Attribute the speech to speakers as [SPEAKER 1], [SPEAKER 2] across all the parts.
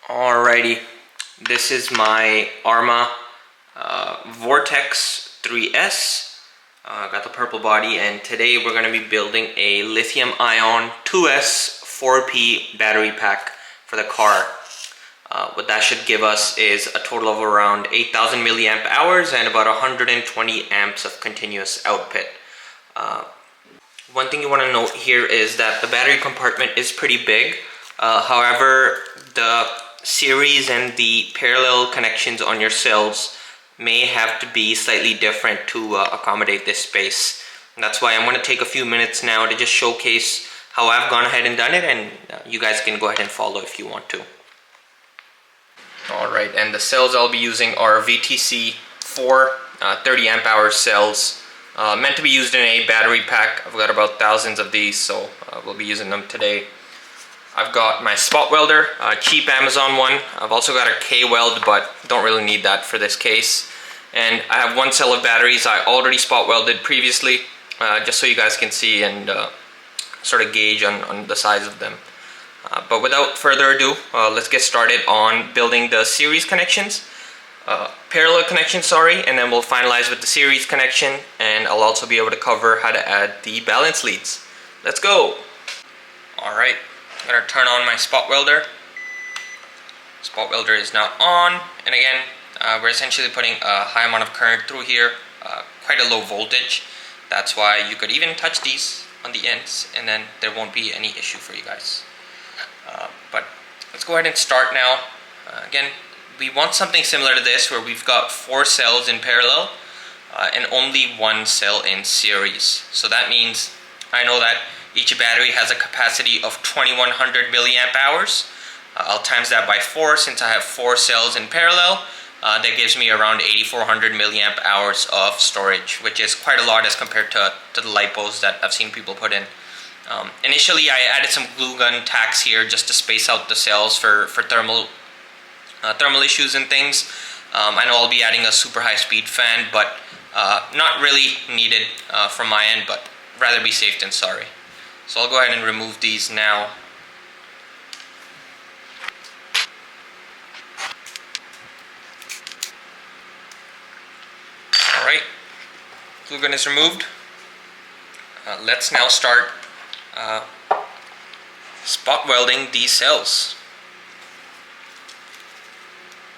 [SPEAKER 1] Alrighty, this is my ARRMA Vortex 3S. Got the purple body, and today we're going to be building a Lithium Ion 2S 4P battery pack for the car. What that should give us is a total of around 8,000 milliamp hours and about 120 amps of continuous output. One thing you want to note here is that the battery compartment is pretty big. However, the series and the parallel connections on your cells may have to be slightly different to accommodate this space. And that's why I'm going to take a few minutes now to just showcase how I've gone ahead and done it, and you guys can go ahead and follow if you want to. Alright, and the cells I'll be using are VTC 4 30 amp hour cells, meant to be used in a battery pack. I've got about thousands of these, so we'll be using them today. I've got my spot welder, cheap Amazon one. I've also got a K-weld, but don't really need that for this case. And I have one cell of batteries I already spot welded previously, just so you guys can see and sort of gauge on the size of them. But without further ado, let's get started on building the series connections. Parallel connection, sorry, and then we'll finalize with the series connection, and I'll also be able to cover how to add the balance leads. Let's go! Alright. I'm going to turn on my spot welder. Spot welder is now on, and again we're essentially putting a high amount of current through here, quite a low voltage. That's why you could even touch these on the ends and then there won't be any issue for you guys. But let's go ahead and start now. Again, we want something similar to this where we've got 4 cells in parallel and only 1 cell in series. So that means I know that each battery has a capacity of 2100 milliamp hours. I'll times that by 4 since I have 4 cells in parallel. That gives me around 8400 milliamp hours of storage, which is quite a lot as compared to the LiPos that I've seen people put in. Initially, I added some glue gun tacks here just to space out the cells for thermal issues and things. I know I'll be adding a super high speed fan, but not really needed from my end, but rather be safe than sorry. So I'll go ahead and remove these now. Alright, glue gun is removed. Let's now start spot welding these cells.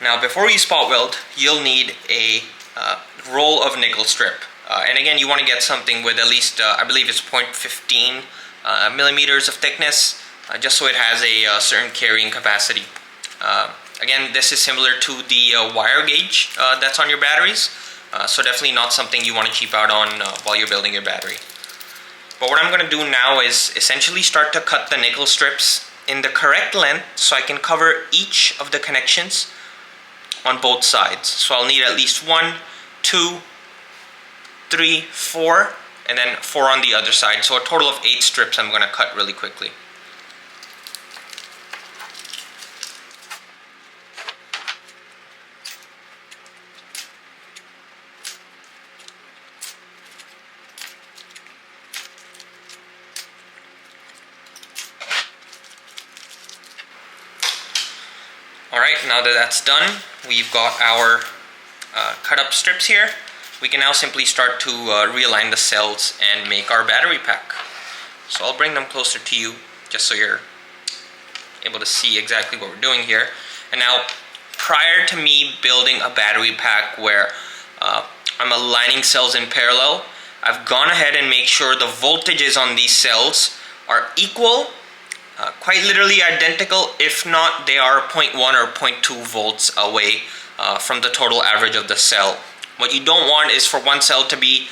[SPEAKER 1] Now before you spot weld, you'll need a roll of nickel strip. And again, you want to get something with at least, I believe it's 0.15 millimeters of thickness, just so it has a certain carrying capacity. Again, this is similar to the wire gauge that's on your batteries, so definitely not something you want to cheap out on while you're building your battery. But what I'm going to do now is essentially start to cut the nickel strips in the correct length so I can cover each of the connections on both sides. So I'll need at least 1, 2, 3, 4, and then 4 on the other side. So a total of 8 strips I'm going to cut really quickly. Alright, now that that's done, we've got our cut up strips here. We can now simply start to realign the cells and make our battery pack. So I'll bring them closer to you just so you're able to see exactly what we're doing here. And now, prior to me building a battery pack where I'm aligning cells in parallel, I've gone ahead and made sure the voltages on these cells are equal, quite literally identical. If not, they are 0.1 or 0.2 volts away from the total average of the cell. What you don't want is for one cell to be,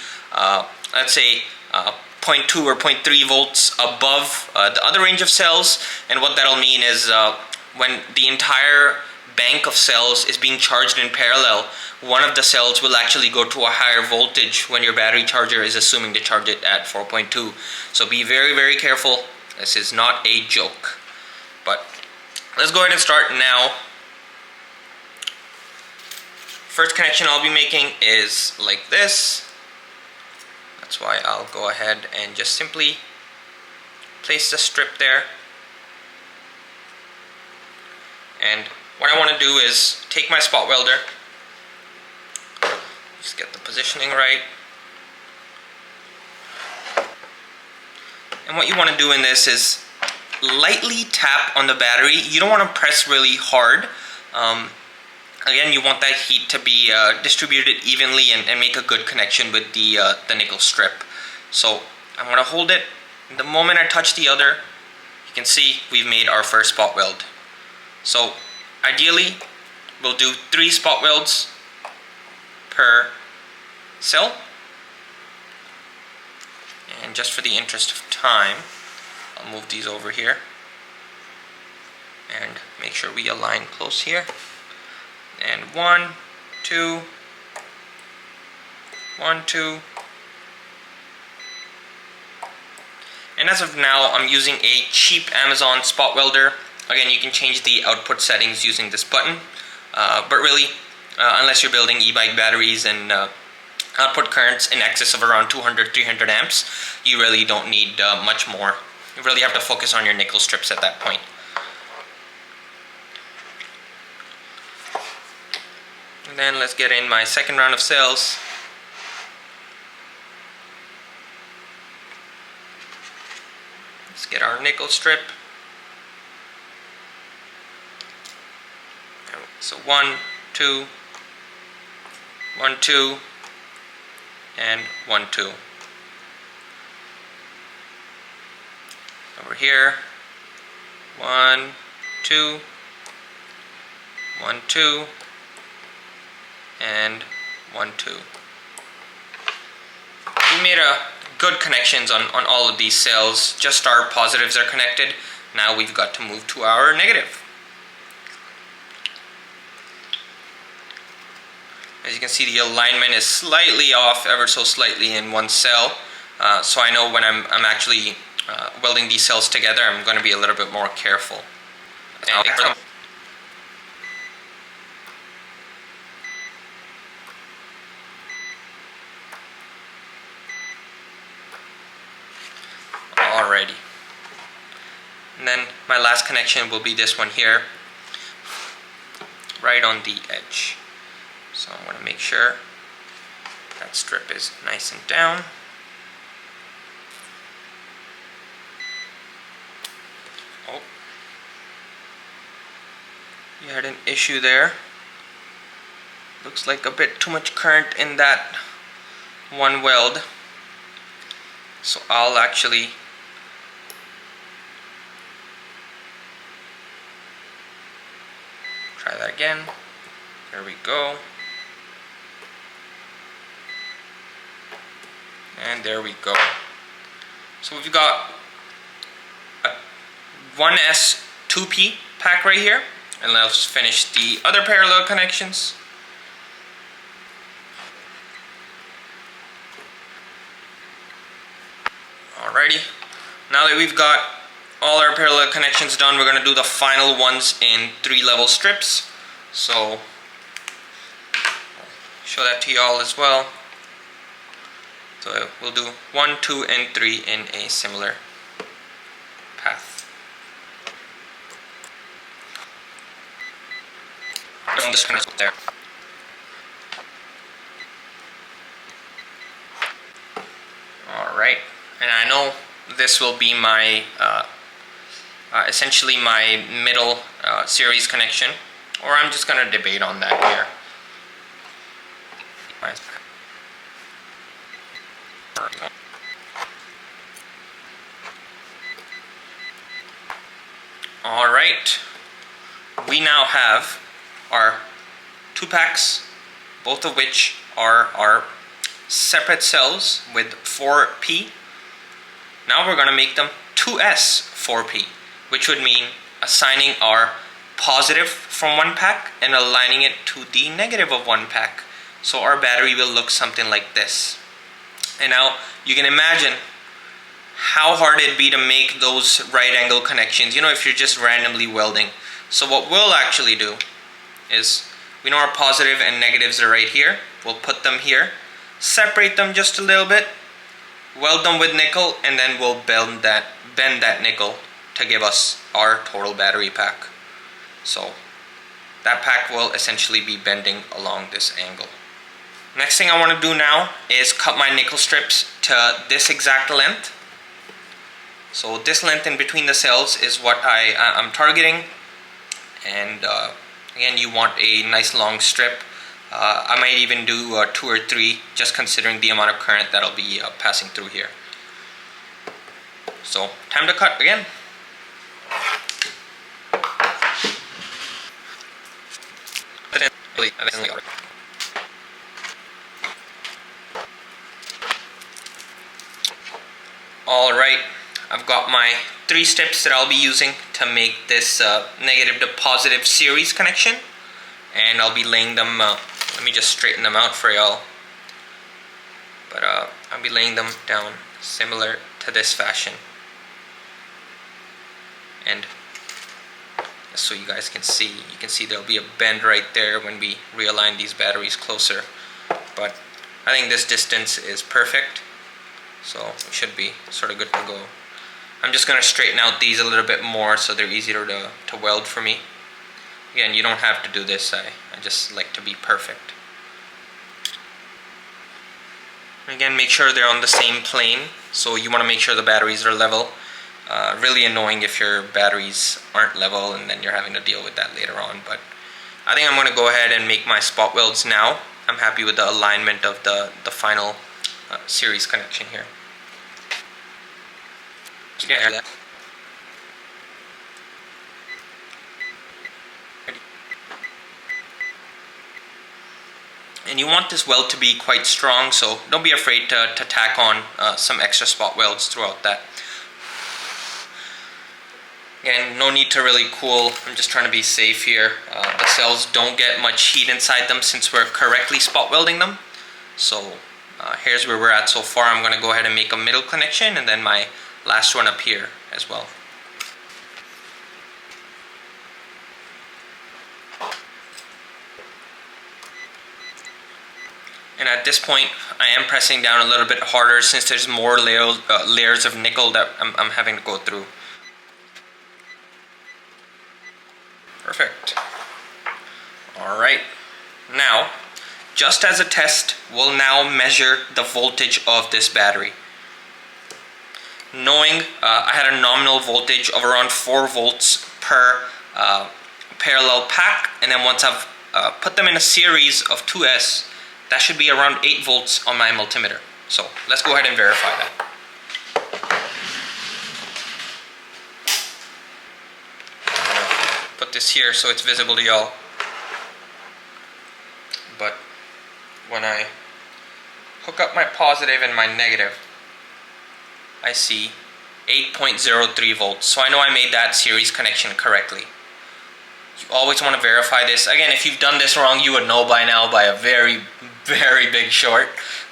[SPEAKER 1] let's say, 0.2 or 0.3 volts above the other range of cells. And what that'll mean is when the entire bank of cells is being charged in parallel, one of the cells will actually go to a higher voltage when your battery charger is assuming to charge it at 4.2. So be very, very careful. This is not a joke. But let's go ahead and start now. First connection I'll be making is like this. That's why I'll go ahead and just simply place the strip there. And what I want to do is take my spot welder, just get the positioning right. And what you want to do in this is lightly tap on the battery. You don't want to press really hard. Again, you want that heat to be distributed evenly and make a good connection with the nickel strip. So I'm going to hold it. The moment I touch the other, you can see we've made our first spot weld. So ideally, we'll do 3 spot welds per cell. And just for the interest of time, I'll move these over here and make sure we align close here. And 1, 2, 1, 2. And as of now, I'm using a cheap Amazon spot welder. Again, you can change the output settings using this button. But really, unless you're building e-bike batteries and output currents in excess of around 200-300 amps, you really don't need much more. You really have to focus on your nickel strips at that point. And then let's get in my second round of cells. Let's get our nickel strip. So 1, 2, 1, 2, and 1, 2. Over here, 1, 2, 1, 2, and 1, 2. We made a good connections on all of these cells. Just our positives are connected. Now we've got to move to our negative. As you can see, the alignment is slightly off, ever so slightly in one cell. So I know when I'm actually welding these cells together, I'm going to be a little bit more careful. Alrighty. And then my last connection will be this one here, right on the edge. So I'm going to make sure that strip is nice and down. Oh, you had an issue there. Looks like a bit too much current in that one weld. So I'll actually try that again. There we go. And there we go. So we've got a 1S 2P pack right here. And let's finish the other parallel connections. Alrighty. Now that we've got all our parallel connections done, we're going to do the final ones in 3-level strips. So I'll show that to y'all as well. So we'll do 1, 2, and 3 in a similar path. I'm just going to put there. Alright, and I know this will be my essentially my middle series connection, or I'm just going to debate on that here. Alright, we now have our 2 packs, both of which are our separate cells with 4P. Now we're going to make them 2S 4P, which would mean assigning our positive from one pack and aligning it to the negative of one pack. So our battery will look something like this. And now you can imagine how hard it'd be to make those right angle connections, you know, if you're just randomly welding. So what we'll actually do is, we know our positive and negatives are right here. We'll put them here, separate them just a little bit, weld them with nickel, and then we'll bend that nickel to give us our total battery pack. So that pack will essentially be bending along this angle. Next thing I want to do now is cut my nickel strips to this exact length. So this length in between the cells is what I'm targeting, and again, you want a nice long strip. I might even do 2 or 3, just considering the amount of current that'll be passing through here. So time to cut again. Alright, I've got my 3 strips that I'll be using to make this negative to positive series connection, and I'll be laying them, let me just straighten them out for y'all, but I'll be laying them down similar to this fashion, and just so you guys can see, there'll be a bend right there when we realign these batteries closer, but I think this distance is perfect, so we should be sort of good to go. I'm just going to straighten out these a little bit more so they're easier to weld for me. Again, you don't have to do this, I just like to be perfect. Again, make sure they're on the same plane, so you want to make sure the batteries are level. Really annoying if your batteries aren't level and then you're having to deal with that later on, but I think I'm going to go ahead and make my spot welds now. I'm happy with the alignment of the final series connection here. Yeah. And you want this weld to be quite strong, so don't be afraid to tack on some extra spot welds throughout that. Again, no need to really cool, I'm just trying to be safe here. The cells don't get much heat inside them since we're correctly spot welding them. So here's where we're at so far. I'm going to go ahead and make a middle connection and then my last one up here as well. And at this point, I am pressing down a little bit harder since there's more layers of nickel that I'm having to go through. Perfect. Alright, now, just as a test, we'll now measure the voltage of this battery. Knowing I had a nominal voltage of around 4 volts per parallel pack, and then once I've put them in a series of 2S, that should be around 8 volts on my multimeter. So let's go ahead and verify that. Put this here so it's visible to y'all. But when I hook up my positive and my negative, I see 8.03 volts. So I know I made that series connection correctly. You always want to verify this. Again, if you've done this wrong, you would know by now by a very, very big short.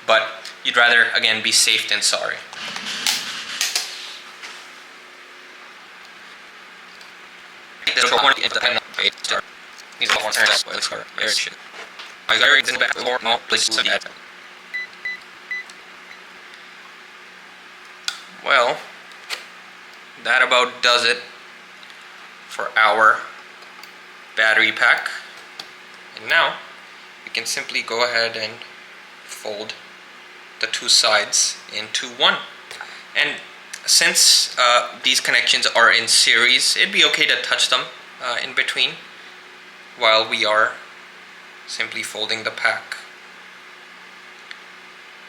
[SPEAKER 1] But you'd rather, again, be safe than sorry. Well, that about does it for our battery pack. And now we can simply go ahead and fold the 2 sides into one. And since these connections are in series, it'd be okay to touch them in between while we are simply folding the pack.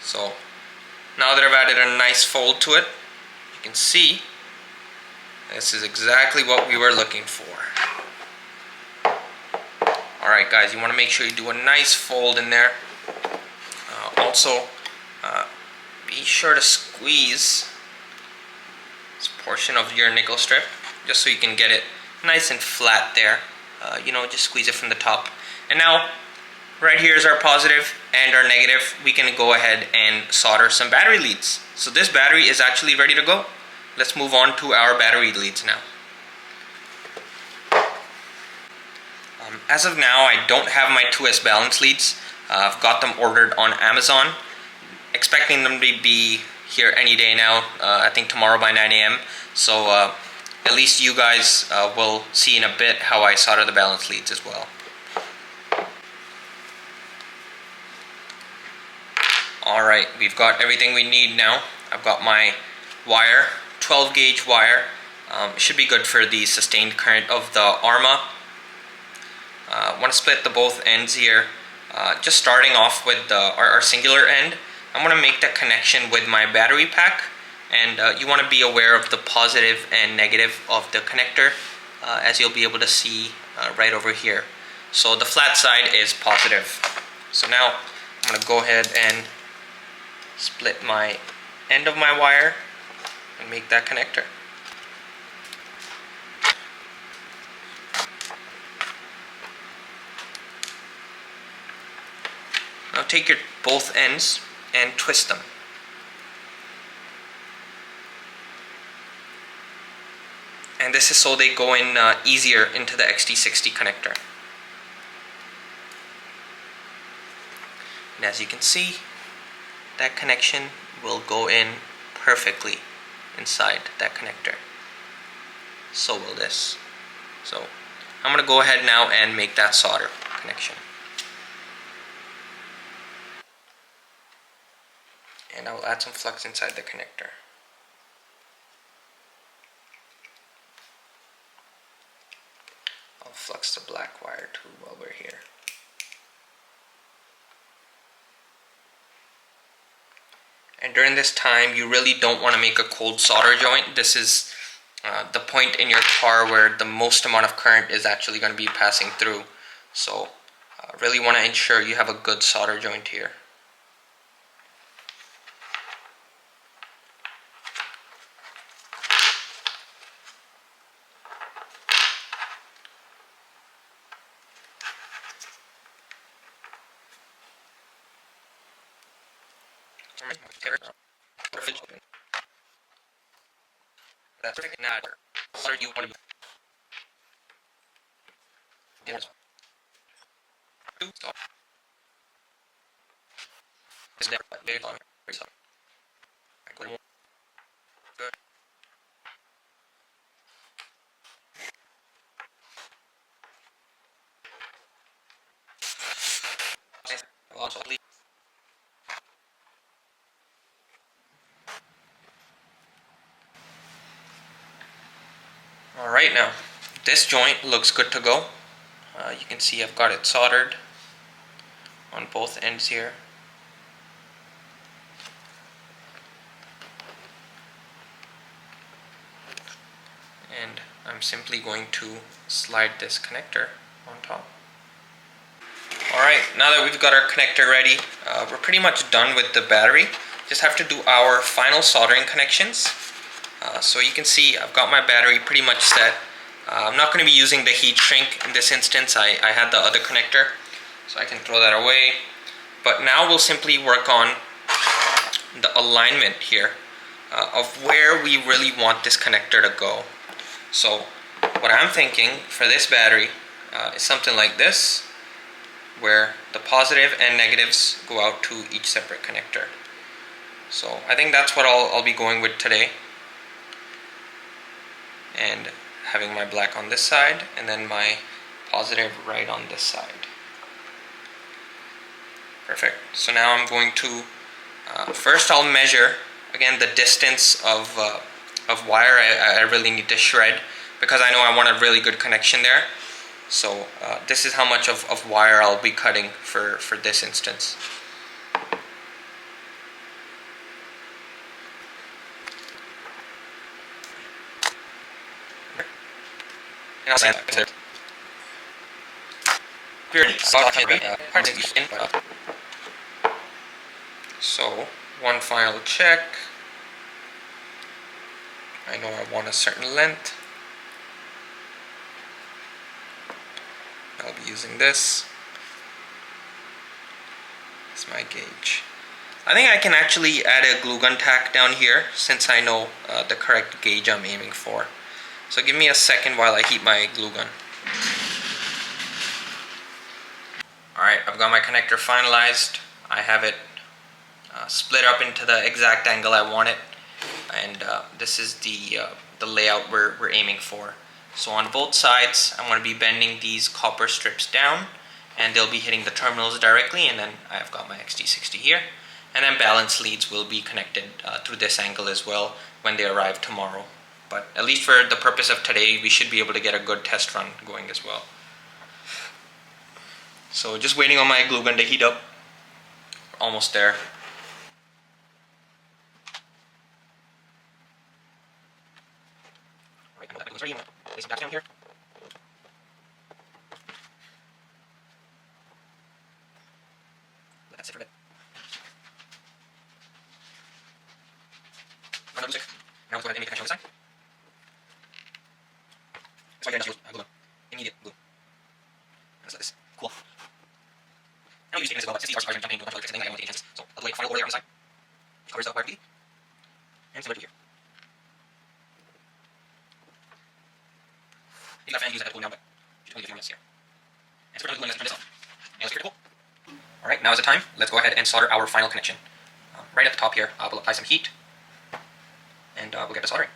[SPEAKER 1] So now that I've added a nice fold to it, you can see this is exactly what we were looking for. Alright guys, you want to make sure you do a nice fold in there. Also, be sure to squeeze this portion of your nickel strip just so you can get it nice and flat there. You know, just squeeze it from the top. And now, right here is our positive and our negative. We can go ahead and solder some battery leads. So this battery is actually ready to go. Let's move on to our battery leads now. As of now, I don't have my 2S balance leads. I've got them ordered on Amazon, expecting them to be here any day now. I think tomorrow by 9 a.m. So at least you guys will see in a bit how I solder the balance leads as well. Alright, we've got everything we need now. I've got my wire, 12 gauge wire. Should be good for the sustained current of the ARRMA. Want to split the both ends here. Just starting off with our singular end, I'm going to make the connection with my battery pack, and you want to be aware of the positive and negative of the connector, as you'll be able to see right over here. So the flat side is positive. So now I'm going to go ahead and split my end of my wire and make that connector. Now take your both ends and twist them. And this is so they go in easier into the XT60 connector. And as you can see, that connection will go in perfectly inside that connector. So will this. So I'm going to go ahead now and make that solder connection. And I will add some flux inside the connector. I'll flux the black wire too while we're here. And during this time, you really don't want to make a cold solder joint. This is the point in your car where the most amount of current is actually going to be passing through. So really want to ensure you have a good solder joint here. That's not so you want to yes. Is that very long? Good. Also, alright, now this joint looks good to go. You can see I've got it soldered on both ends here. And I'm simply going to slide this connector on top. Alright, now that we've got our connector ready, we're pretty much done with the battery. Just have to do our final soldering connections. So you can see I've got my battery pretty much set. I'm not going to be using the heat shrink in this instance. I had the other connector, so I can throw that away. But now we'll simply work on the alignment here of where we really want this connector to go. So what I'm thinking for this battery is something like this, where the positive and negatives go out to each separate connector. So I think that's what I'll be going with today. And having my black on this side and then my positive right on this side. Perfect. So now I'm going to first I'll measure again the distance of wire I really need to shred, because I know I want a really good connection there. So this is how much of wire I'll be cutting for this instance. And I'll say that. So one final check. I know I want a certain length. I'll be using this. It's my gauge. I think I can actually add a glue gun tack down here since I know the correct gauge I'm aiming for. So give me a second while I heat my glue gun. Alright, I've got my connector finalized. I have it split up into the exact angle I want it, and this is the layout we're aiming for. So on both sides, I'm going to be bending these copper strips down, and they'll be hitting the terminals directly, and then I've got my XT60 here. And then balance leads will be connected through this angle as well when they arrive tomorrow. But at least for the purpose of today, we should be able to get a good test run going as well. So just waiting on my glue gun to heat up. Almost there. Alright, I'm going to ready. I'm going to place it back down here. Let that sit for a bit. Run the music. Now let's go ahead and make a connection on this side. That's why you're going to glue gun. Immediate glue. Let's let this cool. I'm using this as well, but since the RC are jumping into a bunch of electrics, I think I want to change this. So I'll do a final order on the side. Which covers the wire feed. And similar to here. If you got a fan, use that to cool down, but you should only get 4 minutes here. And so we're going to turn this off. And let's get it cool. Alright, now is the time. Let's go ahead and solder our final connection. Right at the top here, we'll apply some heat. And we'll get to soldering.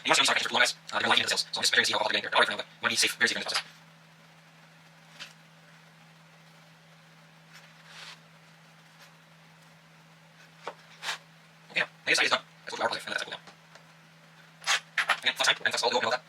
[SPEAKER 1] You must use our connector for long guys. They're going to line into the cells, so I'm just measuring to see how all the getting here. Alright for now, but you want to be safe, very safe in this process. Okay, now, negative side is done. Let's go to our positive and let that cool down. Again, last time, and that's all go and all that.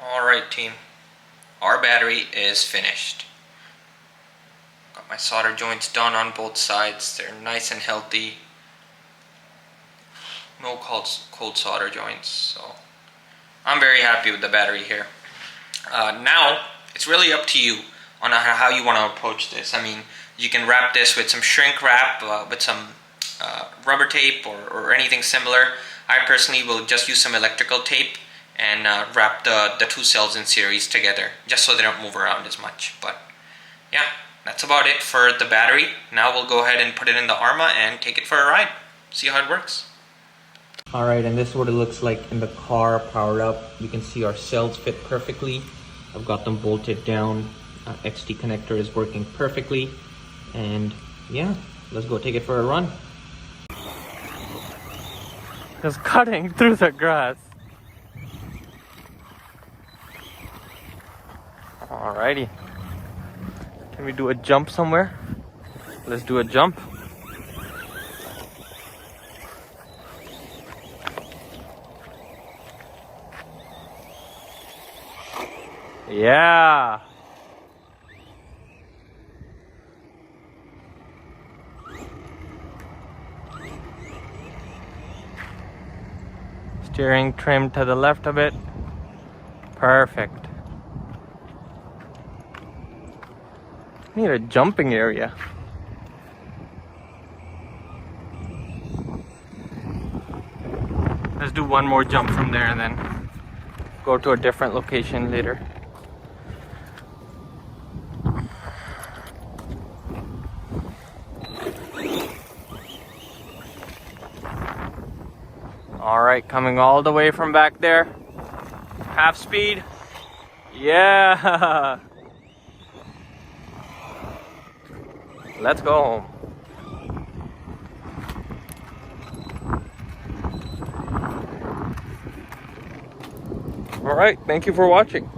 [SPEAKER 1] Alright team, our battery is finished. Got my solder joints done on both sides. They're nice and healthy. No cold solder joints, so I'm very happy with the battery here. Now, it's really up to you on how you want to approach this. I mean, you can wrap this with some shrink wrap, with some rubber tape or anything similar. I personally will just use some electrical tape and wrap the two cells in series together, just so they don't move around as much. But yeah, that's about it for the battery. Now we'll go ahead and put it in the ARRMA and take it for a ride. See how it works. Alright, and this is what it looks like in the car, powered up. You can see our cells fit perfectly. I've got them bolted down. XT connector is working perfectly. And yeah, let's go take it for a run. It's cutting through the grass. Alrighty. Can we do a jump somewhere? Let's do a jump. Yeah. Steering trim to the left a bit. Perfect. Need a jumping area. Let's do one more jump from there and then go to a different location later. Alright, coming all the way from back there. Half speed. Yeah. Let's go home. Alright, thank you for watching.